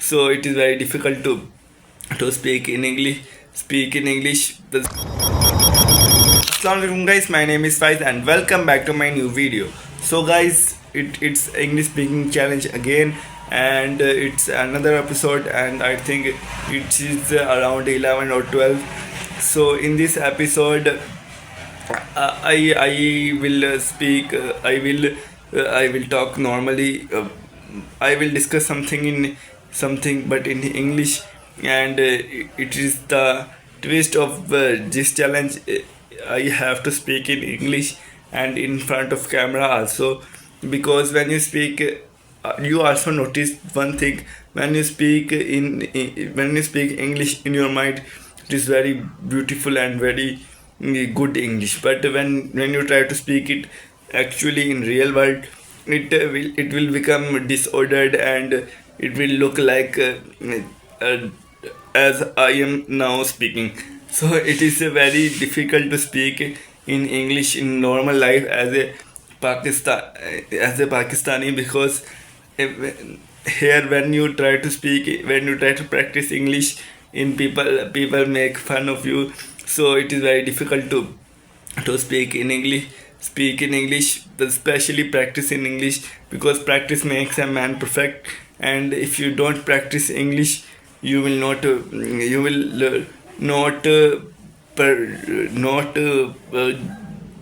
so it is very difficult to speak in English. Speak in English. Assalamualaikum guys, my name is Faiz and welcome back to my new video. So guys, it's English speaking challenge again, and it's another episode, and I think it is around 11 or 12. So in this episode, I will speak. I will talk normally. I will discuss something, but in English, and it is the twist of this challenge. I have to speak in English and in front of camera also, because when you speak, you also notice one thing. When you speak when you speak English in your mind, it is very beautiful and very good English. But when you try to speak it actually in real world, it will become disordered, and it will look like uh, as I am now speaking. So it is very difficult to speak in English in normal life as a Pakistani, because here when you try to practice English in people make fun of you. So it is very difficult to speak in English, especially practice in English, because practice makes a man perfect. And if you don't practice English, you will not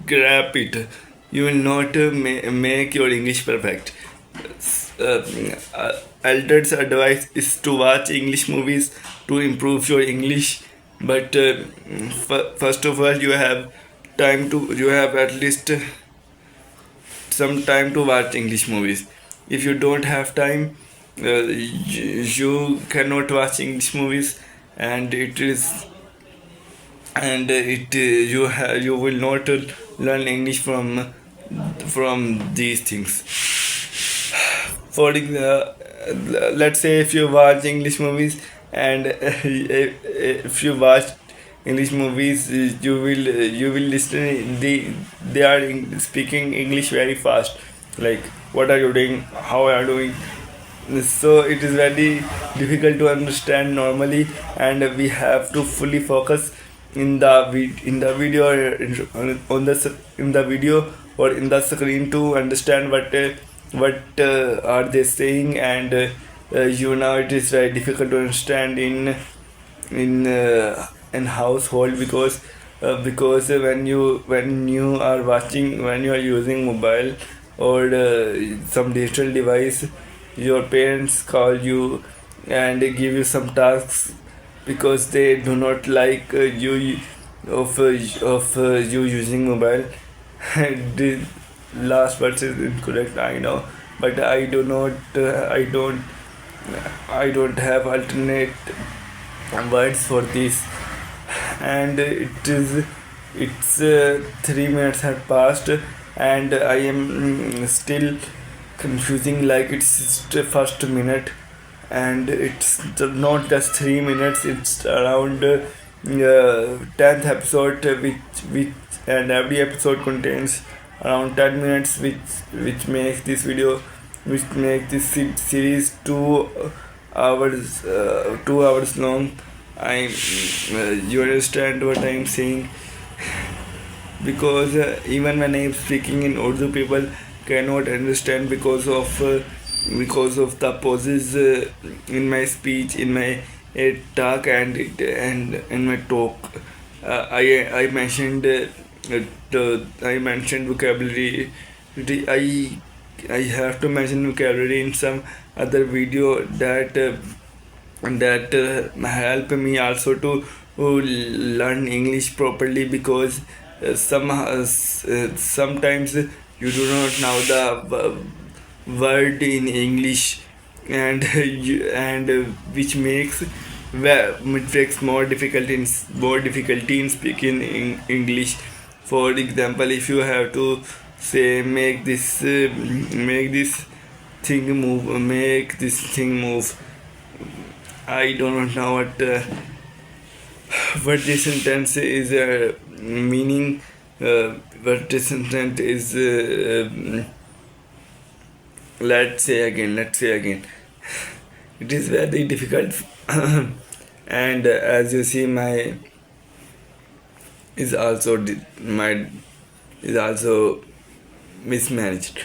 grab it. You will not make your English perfect. uh, Elders' advice is to watch English movies to improve your English. But first of all, you have at least some time to watch English movies. If you don't have time, you cannot watch English movies, and you will not learn English from these things. Let's say if you watch English movies, and if you watch English movies, you will listen. They are speaking English very fast. Like, what are you doing? How are you doing? So it is very difficult to understand normally, and we have to fully focus in the video, in the video or in the screen, to understand what are they saying. And now it is very difficult to understand in household, because when you are using mobile or some digital device, your parents call you and give you some tasks, because they do not like you using mobile. The last words is incorrect, I know, but I don't have alternate words for this. And it's 3 minutes have passed, and I am still confusing, like it's the first minute, and it's not just 3 minutes, it's around 10th episode, which and every episode contains around 10 minutes, which makes this series 2 hours long. I You understand what I'm saying? Because even when I'm speaking in Urdu, people cannot understand because of the pauses in my speech, in my talk, and in my talk. I mentioned vocabulary. I have to mention vocabulary in some other video that help me also to learn English properly, because sometimes you do not know the word in English, and which makes more difficulty in speaking in English. For example, if you have to say, make this thing move. I do not know what this sentence is meaning. What this sentence is. Let's say again. it is very difficult. And as you see, my is also my is also mismanaged.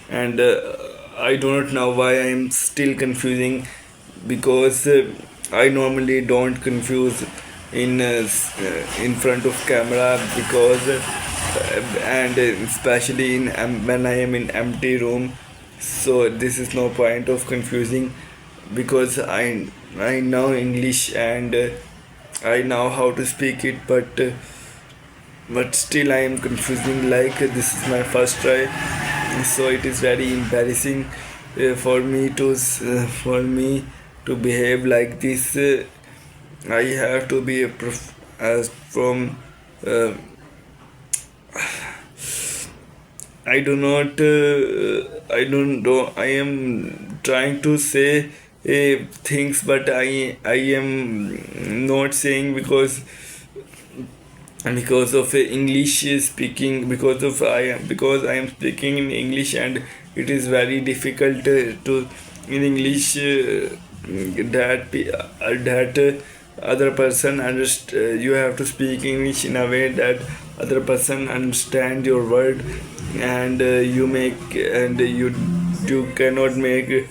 And I do not know why I am still confusing, because I normally don't confuse in front of camera, because and especially when I am in empty room. So this is no point of confusing, because I know English, and I know how to speak it, but still I am confusing, like this is my first try. So it is very embarrassing for me to behave like this. I have to be a as from I do not I don't know, I am trying to say things, but I am not saying, because of English speaking, because I am speaking in English, and it is very difficult to in English that other person you have to speak English in a way that other person understand your word, and you cannot make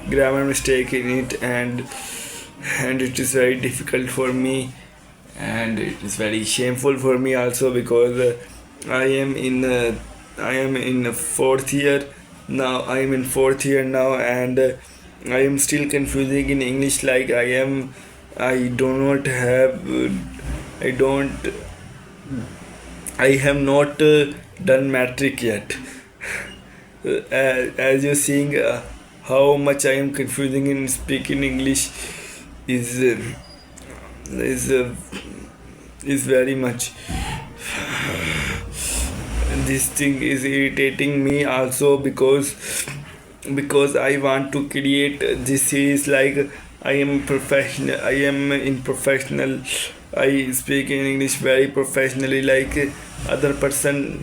grammar mistake in it, and it is very difficult for me, and it is very shameful for me also, because I am in fourth year now. I am in fourth year now, and I am still confusing in English, like I do not have I don't I have not done matric yet. As you're seeing, how much I am confusing in speaking English is uh, is uh, is very much. This thing is irritating me also, because I want to create this series like I am professional. I am in professional. I speak in English very professionally. Like other person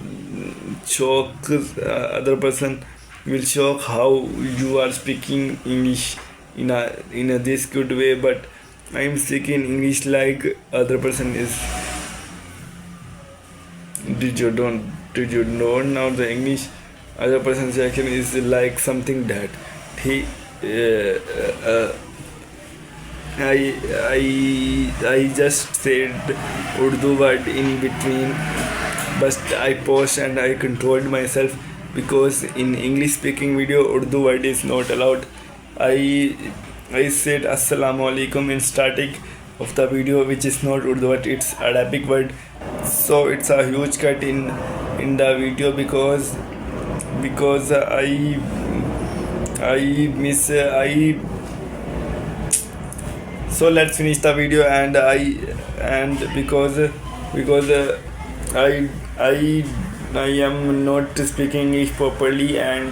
other person will shock how you are speaking English in a this good way. But I am speaking English like other person is. Did you know now the English other person's action is like something that he I just said Urdu word in between, but I paused and I controlled myself, because in English speaking video Urdu word is not allowed. I said Assalamu alaikum in starting of the video, which is not Urdu word, it's Arabic word. So it's a huge cut in the video, because I miss so let's finish the video, and because I am not speaking English properly, and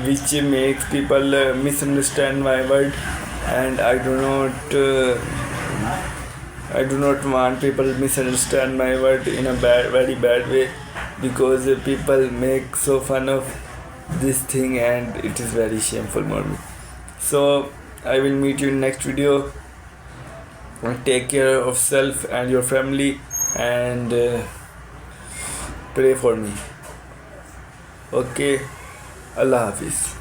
which makes people misunderstand my word, and I do not want people misunderstand my word in a very bad way, because people make so fun of this thing, and it is very shameful for me. So I will meet you in next video. Take care of self and your family, and pray for me. Okay, Allah Hafiz.